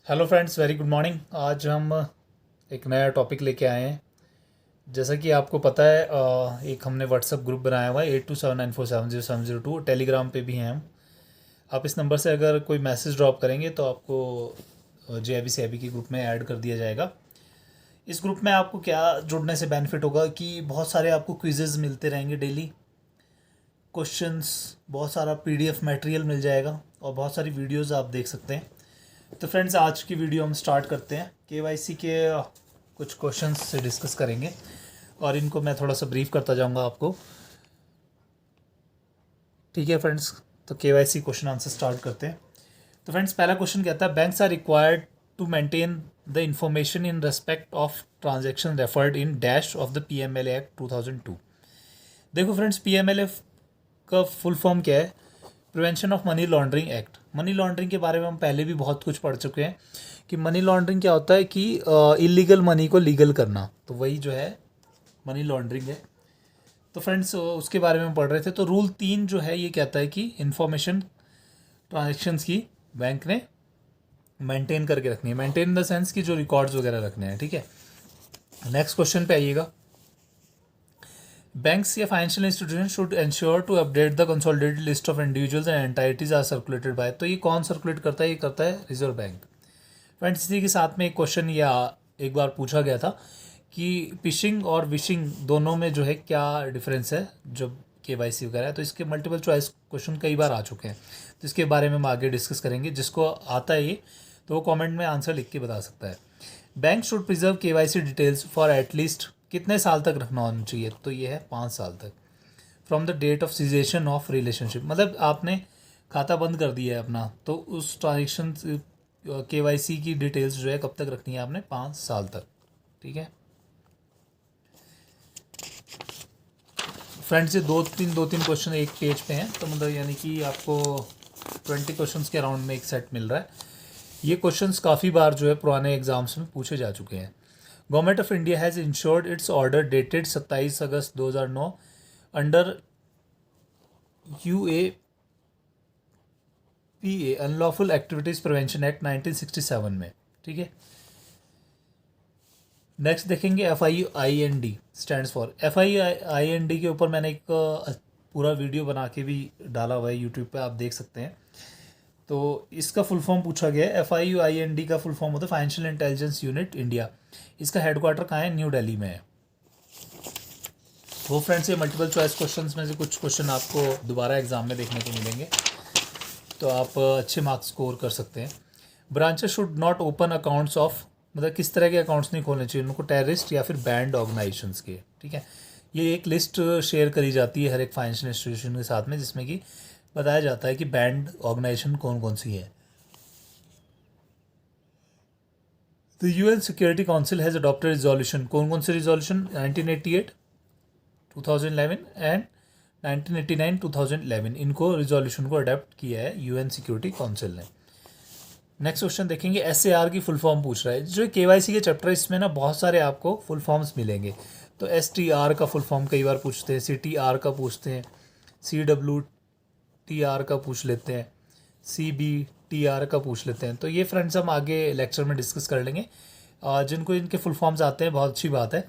Hello friends, very good morning. आज हम एक नया टॉपिक लेके आए हैं। जैसा कि आपको पता है, एक हमने व्हाट्सएप ग्रुप बनाया हुआ है 8279470702। टेलीग्राम पे भी हैं हम। आप इस नंबर से अगर कोई मैसेज ड्रॉप करेंगे तो आपको JIBC के ग्रुप में ऐड कर दिया जाएगा। इस ग्रुप में आपको क्या जुड़ने से बेनिफिट होगा कि बहुत सारे आपको क्विजेज़ मिलते रहेंगे डेली, क्वेश्चंस, बहुत सारा PDF मटेरियल मिल जाएगा और बहुत सारी वीडियोस आप देख सकते हैं। तो फ्रेंड्स, आज की वीडियो हम स्टार्ट करते हैं। KYC के कुछ क्वेश्चंस से डिस्कस करेंगे और इनको मैं थोड़ा सा ब्रीफ करता जाऊंगा आपको। ठीक है फ्रेंड्स, तो KYC क्वेश्चन आंसर स्टार्ट करते हैं। तो फ्रेंड्स, पहला क्वेश्चन कहता है, banks are required to maintain the information in respect of transaction referred in dash of the PMLA act 2002। देखो फ्रेंड्स, PMLA का फुल फॉर्म क्या है? Prevention of money laundering act. Money laundering के बारे में हम पहले भी बहुत कुछ पढ़ चुके हैं कि मनी लॉन्ड्रिंग क्या होता है कि इलीगल मनी को लीगल करना, तो वही जो है मनी लॉन्ड्रिंग है। तो फ्रेंड्स, उसके बारे में हम पढ़ रहे थे। तो रूल 3 जो है ये कहता है कि इंफॉर्मेशन ट्रांजेक्शन्स की बैंक ने मेंटेन करके रखनी है। मेंटेन इन द सेंस कि जो रिकॉर्ड्स वगैरह रखने हैं। ठीक है, नेक्स्ट क्वेश्चन पे आइएगा। बैंक्स या financial institution should ensure to update the consolidated list of individuals and entities are circulated by. तो ये कौन सर्कुलेट करता है? ये करता है रिजर्व बैंक। फ्रेंड्स, इसी के साथ में एक क्वेश्चन या एक बार पूछा गया था कि फिशिंग और विशिंग दोनों में जो है क्या डिफरेंस है जब KYC वगैरह है। तो इसके मल्टीपल चॉइस क्वेश्चन कई बार आ चुके हैं, तो इसके बारे में हम आगे डिस्कस करेंगे। जिसको आता है ये तो वो कमेंट में आंसर लिख के बता सकता है। Bank should preserve KYC details for at least कितने साल तक रखना होना चाहिए? तो ये है 5 साल तक। From the date of cessation of relationship, मतलब आपने खाता बंद कर दिया है अपना, तो उस ट्रांजेक्शन KYC की डिटेल्स जो है कब तक रखनी है आपने? 5 साल तक। ठीक है फ्रेंड्स, ये दो तीन क्वेश्चन एक पेज पे हैं, तो मतलब यानी कि आपको 20 क्वेश्चंस के अराउंड में एक सेट मिल रहा है। ये क्वेश्चंस काफ़ी बार जो है पुराने एग्जाम्स में पूछे जा चुके हैं। Government of India has insured it's order dated 27 August 2009 under UAPA unlawful activities prevention act 1967 में। ठीक है, नेक्स्ट देखेंगे FIIND स्टैंड्स फॉर। FIIND के ऊपर मैंने एक पूरा वीडियो बना के भी डाला हुआ है यूट्यूब पे, आप देख सकते हैं। तो इसका फुल फॉर्म पूछा गया है। FIIND का फुल फॉर्म होता है फाइनेंशियल इंटेलिजेंस यूनिट इंडिया। इसका हेडक्वार्टर कहाँ है? न्यू दिल्ली में है। वो फ्रेंड्स, ये मल्टीपल चॉइस क्वेश्चंस में से कुछ क्वेश्चन आपको दोबारा एग्जाम में देखने को मिलेंगे, तो आप अच्छे मार्क्स स्कोर कर सकते हैं। Branches should not open accounts of, मतलब किस तरह के अकाउंट्स नहीं खोलने चाहिए उनको? टेररिस्ट या फिर बैंड ऑर्गेनाइजेशंस के। ठीक है, ये एक लिस्ट शेयर करी जाती है हर एक फाइनेंशियल इंस्टीट्यूशन के साथ में, जिसमें कि बताया जाता है कि बैंड ऑर्गेनाइजेशन कौन कौन सी है। तो UN security council has adopted resolution. कौन कौन से रिजोल्यूशन? 1988, 2011 एंड 1989, 2011। इनको रिजोल्यूशन को अडेप्ट किया है UN सिक्योरिटी काउंसिल ने। नेक्स्ट क्वेश्चन देखेंगे। SAR की फुल फॉर्म पूछ रहा है। जो KYC के चैप्टर इसमें ना बहुत सारे आपको फुल फॉर्म्स मिलेंगे। तो STR का फुल फॉर्म कई बार पूछते हैं, CTR का पूछते हैं, CWTR का पूछ लेते हैं, CBTR का पूछ लेते हैं। तो ये फ्रेंड्स हम आगे लेक्चर में डिस्कस कर लेंगे। जिनको इनके फुल फॉर्म्स आते हैं बहुत अच्छी बात है,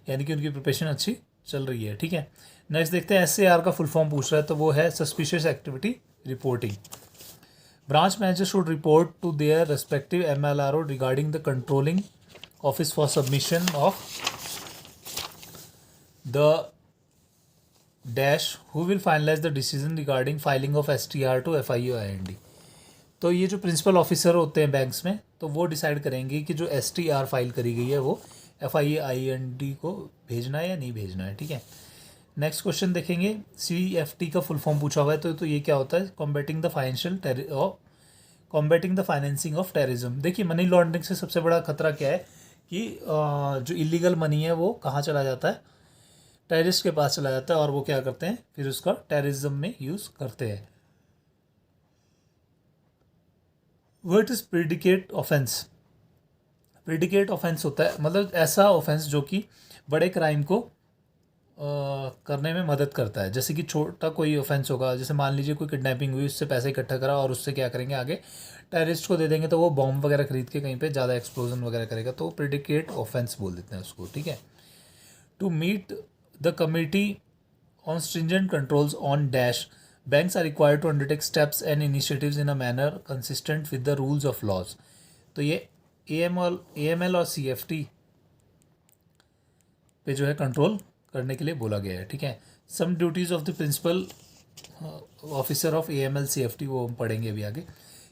यानी कि उनकी प्रिपरेशन अच्छी चल रही है। ठीक है, नेक्स्ट देखते हैं। SAR का फुल फॉर्म पूछ रहा है, तो वो है suspicious activity reporting. Branch manager should report to their respective MLRO regarding the controlling office for submission of the dash who will finalize the decision regarding filing of STR to FIIND। तो ये जो principal officer होते हैं banks में, तो वो decide करेंगे कि जो STR फाइल करी गई है वो FIIND को भेजना है या नहीं भेजना है। ठीक है, नेक्स्ट क्वेश्चन देखेंगे। CFT का फुल फॉर्म पूछा हुआ है, तो ये क्या होता है? Combating the financing of terrorism. देखिए, मनी लॉन्ड्रिंग से सबसे बड़ा खतरा क्या है कि जो इलीगल मनी है वो कहाँ चला जाता है? टेररिस्ट के पास चला जाता है, और वो क्या करते हैं फिर उसका टेररिज्म में यूज़ करते हैं। What is predicate offence? Predicate offence होता है मतलब ऐसा ऑफेंस जो कि बड़े क्राइम को करने में मदद करता है। जैसे कि छोटा कोई ऑफेंस होगा, जैसे मान लीजिए कोई किडनैपिंग हुई, उससे पैसे इकट्ठा करा और उससे क्या करेंगे आगे, टेररिस्ट को दे देंगे, तो वो बॉम्ब वगैरह खरीद के कहीं पे ज़्यादा एक्सप्लोजन वगैरह करेगा, तो प्रेडिकेट ऑफेंस बोल देते हैं उसको, ठीक है। To meet the committee on stringent controls on dash, banks are required to undertake steps and initiatives in a manner consistent with the rules of laws। तो ये AML और CFT पे जो है कंट्रोल करने के लिए बोला गया है, ठीक है। Some duties of the principal officer of AML CFT वो हम पढ़ेंगे अभी आगे।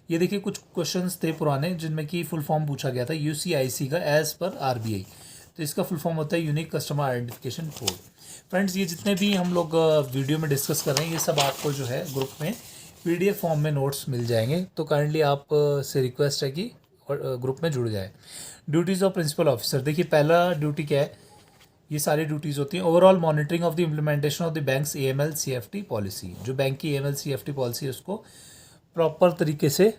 ये देखिए कुछ क्वेश्चंस थे पुराने जिनमें कि फुल फॉर्म पूछा गया था UCIC का एज पर RBI। तो इसका फुल फॉर्म होता है unique customer identification code. Friends ये जितने भी हम लोग वीडियो में डिस्कस कर रहे हैं ये सब आपको जो है ग्रुप में PDF फॉर्म में नोट्स मिल जाएंगे, तो काइंडली आप से रिक्वेस्ट है कि ग्रुप में जुड़ जाए। ड्यूटीज़ ऑफ प्रिंसिपल ऑफिसर, देखिए पहला ड्यूटी क्या है, ये सारी ड्यूटीज़ होती हैं। Overall monitoring of the implementation of the banks AML CFT policy, जो बैंक की AML CFT पॉलिसी है उसको प्रॉपर तरीके से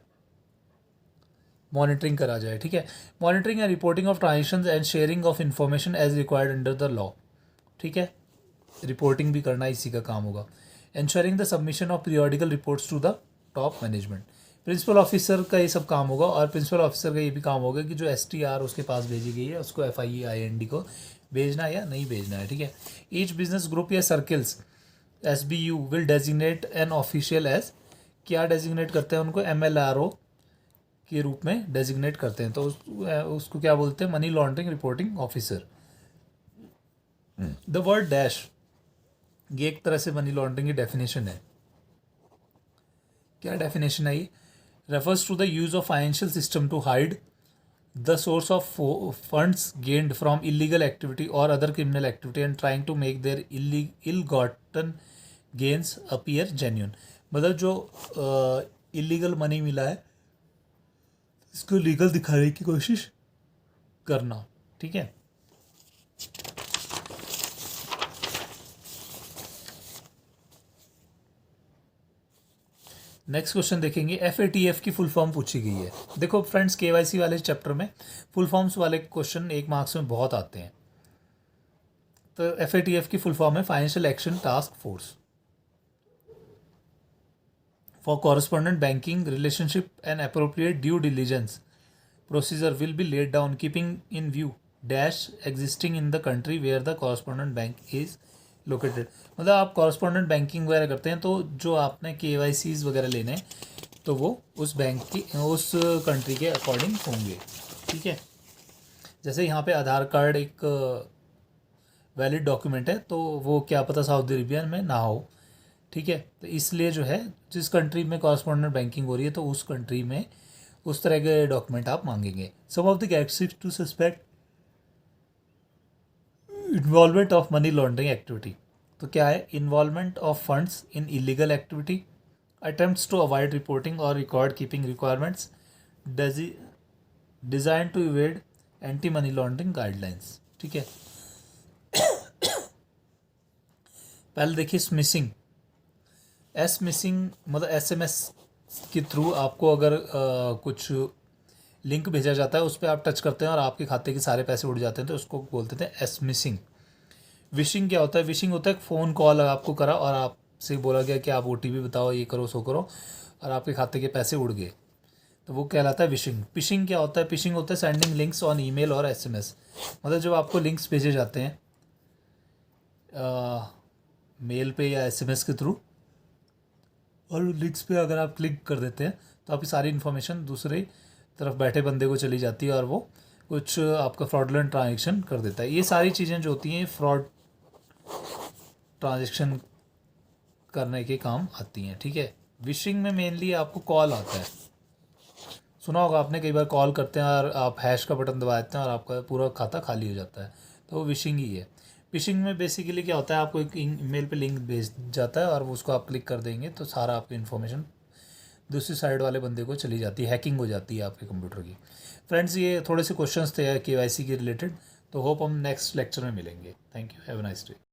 मॉनिटरिंग करा जाए, ठीक है। Monitoring and reporting of transactions and sharing of information as required under the law, ठीक है। रिपोर्टिंग भी करना इसी का काम होगा। Ensuring the submission of periodical reports to the top management, principal officer का ये सब काम होगा। और प्रिंसिपल ऑफिसर का ये भी काम होगा कि जो STR उसके पास भेजी गई है उसको FIE-IND को भेजना है या नहीं भेजना है, ठीक है। ईच बिजनेस ग्रुप या circles SBU will designate an official as, क्या डेजिग्नेट करते हैं उनको, MLRO के रूप में डेजिग्नेट करते हैं, तो उसको क्या बोलते हैं, money laundering reporting officer. The word dash, ये एक तरह से मनी लॉन्ड्रिंग की डेफिनेशन है। क्या डेफिनेशन है ये, refers to the use of financial system to hide the source of funds gained from illegal activity और other criminal activity and trying to make their ill gotten gains appear genuine, मतलब जो illegal money मिला है इसको legal दिखाने की कोशिश करना, ठीक है। नेक्स्ट क्वेश्चन देखेंगे, FATF की फुल फॉर्म पूछी गई है। देखो फ्रेंड्स KYC वाले चैप्टर में फुल फॉर्म्स वाले क्वेश्चन 1 मार्क्स में बहुत आते हैं। तो FATF की फुल फॉर्म है financial action task force for correspondent banking relationship and appropriate due diligence procedure will be laid down keeping in view dash existing in the country where the correspondent bank is located, मतलब आप correspondent banking वगैरह करते हैं तो जो आपने KYCs वगैरह लेने हैं तो वो उस बैंक की उस कंट्री के अकॉर्डिंग होंगे, ठीक है। जैसे यहाँ पे आधार कार्ड एक वैलिड डॉक्यूमेंट है तो वो क्या पता सऊदी अरेबिया में ना हो, ठीक है। तो इसलिए जो है जिस कंट्री में कॉरेस्पॉन्डेंट बैंकिंग हो रही है तो उस कंट्री में उस तरह के डॉक्यूमेंट आप मांगेंगे। Some of the characteristics to suspect involvement of money laundering activity, तो क्या है, involvement of funds in illegal activity, attempts to avoid reporting और record keeping requirements, design to evade anti money laundering guidelines, ठीक है। पहले देखिए smishing, missing मतलब SMS के थ्रू आपको अगर कुछ लिंक भेजा जाता है उस पर आप टच करते हैं और आपके खाते के सारे पैसे उड़ जाते हैं तो उसको बोलते थे मिसिंग। विशिंग क्या होता है, विशिंग होता है फ़ोन कॉल आपको करा और आपसे बोला गया कि आप OTP बताओ, ये करो सो करो, और आपके खाते के पैसे उड़ गए, तो वो कहलाता है विशिंग। पिशिंग क्या होता है, पिशिंग होता है सेंडिंग लिंक्स ऑन ईमेल और SMS, मतलब जब आपको लिंक्स भेजे जाते हैं मेल पे या SMS के थ्रू और लिंक्स पे अगर आप क्लिक कर देते हैं तो आपकी सारी इन्फॉर्मेशन दूसरे तरफ बैठे बंदे को चली जाती है और वो कुछ आपका फ्रॉडलेंट ट्रांजेक्शन कर देता है। ये सारी चीज़ें जो होती हैं फ्रॉड ट्रांजेक्शन करने के काम आती हैं, ठीक है। विशिंग में मेनली आपको कॉल आता है, सुना होगा आपने, कई बार कॉल करते हैं और आप हैश का बटन दबा देते हैं और आपका पूरा खाता खाली हो जाता है, तो वो विशिंग ही है। फिशिंग में बेसिकली क्या होता है, आपको एक ईमेल पे लिंक भेज जाता है और वो उसको आप क्लिक कर देंगे तो सारा आपकी इन्फॉर्मेशन दूसरी साइड वाले बंदे को चली जाती है, हैकिंग हो जाती है आपके कंप्यूटर की। फ्रेंड्स ये थोड़े से क्वेश्चंस थे KYC के रिलेटेड, तो होप हम नेक्स्ट लेक्चर में मिलेंगे। Thank you, have a nice day.